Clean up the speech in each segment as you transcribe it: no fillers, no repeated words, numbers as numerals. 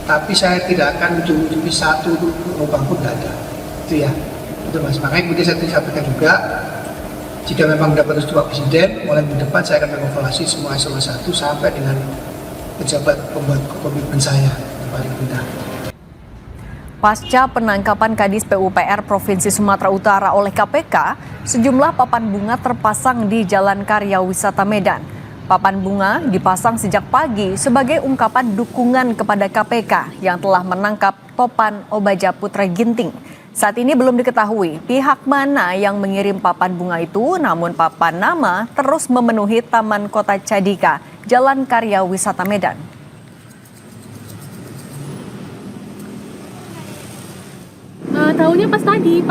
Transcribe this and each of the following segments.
Tapi saya tidak akan menutupi satu lubang pun tidak ada. Itu ya, itu Mas. Makanya kemudian saya sampaikan juga, jika memang dapat restu Pak Presiden, mulai minggu depan saya akan mengevaluasi semua eselon 1 sampai dengan pejabat pembuat komitmen saya yang paling rendah. Pasca penangkapan Kadis PUPR Provinsi Sumatera Utara oleh KPK, sejumlah papan bunga terpasang di Jalan Karya Wisata Medan. Papan bunga dipasang sejak pagi sebagai ungkapan dukungan kepada KPK yang telah menangkap Topan Obaja Putra Ginting. Saat ini belum diketahui pihak mana yang mengirim papan bunga itu, namun papan nama terus memenuhi Taman Kota Cadika, Jalan Karya Wisata Medan. Tahunya pas tadi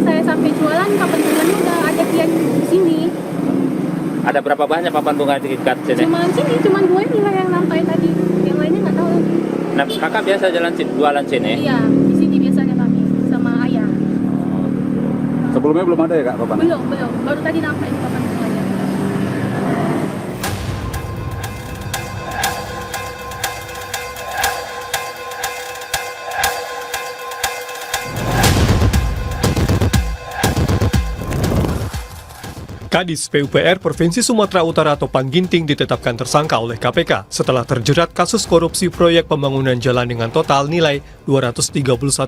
saya sampai jualan, papan bunganya udah ada kian di sini. Ada berapa banyak papan bunga di dekat sini? Cuman 2 ini lah yang nampak tadi. Yang lainnya nggak tahu lagi. Nah, kakak biasa jualan sini? Iya, di sini biasanya kami sama ayah. Sebelumnya belum ada ya Kak papan? Belum. Baru tadi nampak ini papan bunganya. Kadis PUPR Provinsi Sumatera Utara Topan Ginting ditetapkan tersangka oleh KPK setelah terjerat kasus korupsi proyek pembangunan jalan dengan total nilai 231,8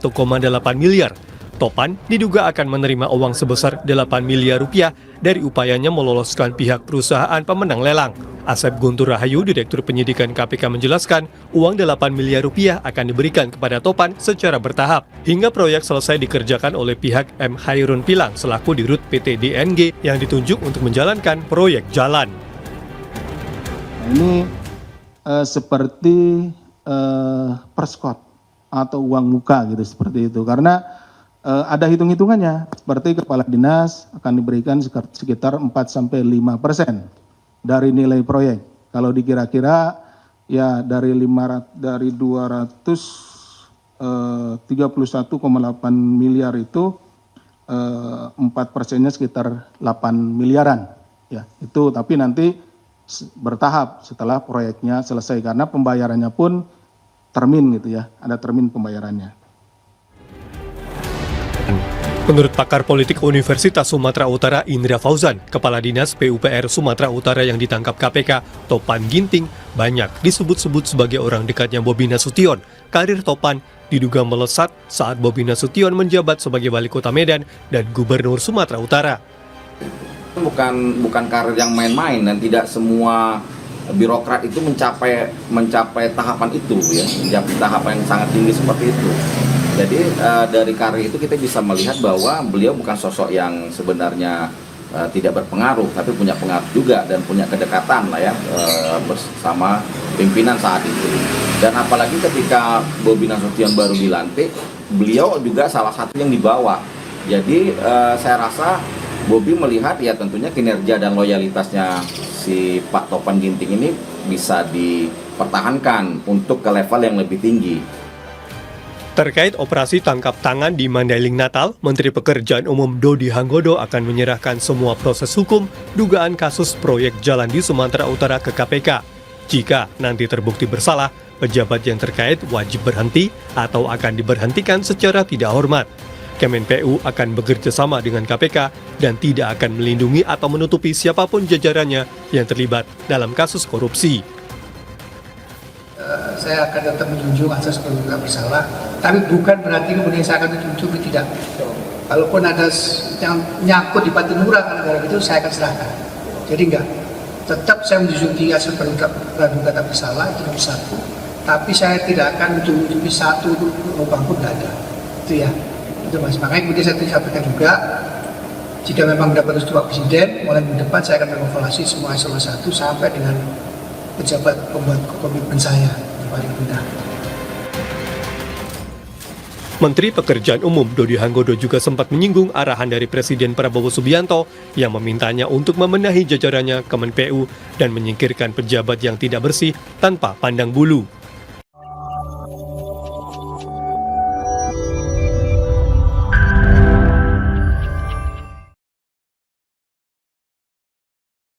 miliar. Topan diduga akan menerima uang sebesar 8 miliar rupiah dari upayanya meloloskan pihak perusahaan pemenang lelang. Asep Guntur Rahayu, Direktur Penyidikan KPK menjelaskan, uang 8 miliar rupiah akan diberikan kepada Topan secara bertahap, hingga proyek selesai dikerjakan oleh pihak M. Hairun Pilang selaku Dirut PT DNG yang ditunjuk untuk menjalankan proyek jalan. Ini seperti perskot atau uang muka gitu, seperti itu. Karena ada hitung-hitungannya, seperti kepala dinas akan diberikan sekitar 4-5% dari nilai proyek. Kalau dikira-kira ya dari 231,8 miliar itu 4%-nya sekitar 8 miliaran. Ya, itu tapi nanti bertahap setelah proyeknya selesai karena pembayarannya pun termin gitu ya, ada termin pembayarannya. Menurut pakar politik Universitas Sumatera Utara Indra Fauzan, Kepala Dinas PUPR Sumatera Utara yang ditangkap KPK, Topan Ginting, banyak disebut-sebut sebagai orang dekatnya Bobi Nasution. Karir Topan diduga melesat saat Bobi Nasution menjabat sebagai Wali Kota Medan dan Gubernur Sumatera Utara. Bukan karir yang main-main dan tidak semua birokrat itu mencapai tahapan itu ya, mencapai tahapan yang sangat tinggi seperti itu. Jadi dari karir itu kita bisa melihat bahwa beliau bukan sosok yang sebenarnya tidak berpengaruh, tapi punya pengaruh juga dan punya kedekatan lah ya bersama pimpinan saat itu. Dan apalagi ketika Bobi Nasution baru dilantik, beliau juga salah satu yang dibawa. Jadi saya rasa Bobi melihat ya tentunya kinerja dan loyalitasnya si Pak Topan Ginting ini bisa dipertahankan untuk ke level yang lebih tinggi. Terkait operasi tangkap tangan di Mandailing Natal, Menteri Pekerjaan Umum Dodi Hanggodo akan menyerahkan semua proses hukum dugaan kasus proyek jalan di Sumatera Utara ke KPK. Jika nanti terbukti bersalah, pejabat yang terkait wajib berhenti atau akan diberhentikan secara tidak hormat. Kemenpu akan bekerja sama dengan KPK dan tidak akan melindungi atau menutupi siapapun jajarannya yang terlibat dalam kasus korupsi. Saya akan tetap menjunjung asas praduga bersalah, tapi bukan berarti kemudian saya akan menjunjung tidak. Kalaupun ada yang nyangkut di Patimura karena itu, saya akan serahkan. Jadi enggak, tetap saya menjunjung tinggi asas praduga tak bersalah, itu nomor satu. Tapi saya tidak akan menutupi satu lubang pun tidak ada. Itu ya, itu Mas. Makanya kemudian saya sampaikan juga, jika memang dapat restu Pak Presiden, mulai minggu depan saya akan mengevaluasi semua eselon 1 sampai dengan pejabat pembuat komitmen saya yang paling rendah. Menteri Pekerjaan Umum Dodi Hanggodo juga sempat menyinggung arahan dari Presiden Prabowo Subianto yang memintanya untuk membenahi jajarannya Kemenpu dan menyingkirkan pejabat yang tidak bersih tanpa pandang bulu.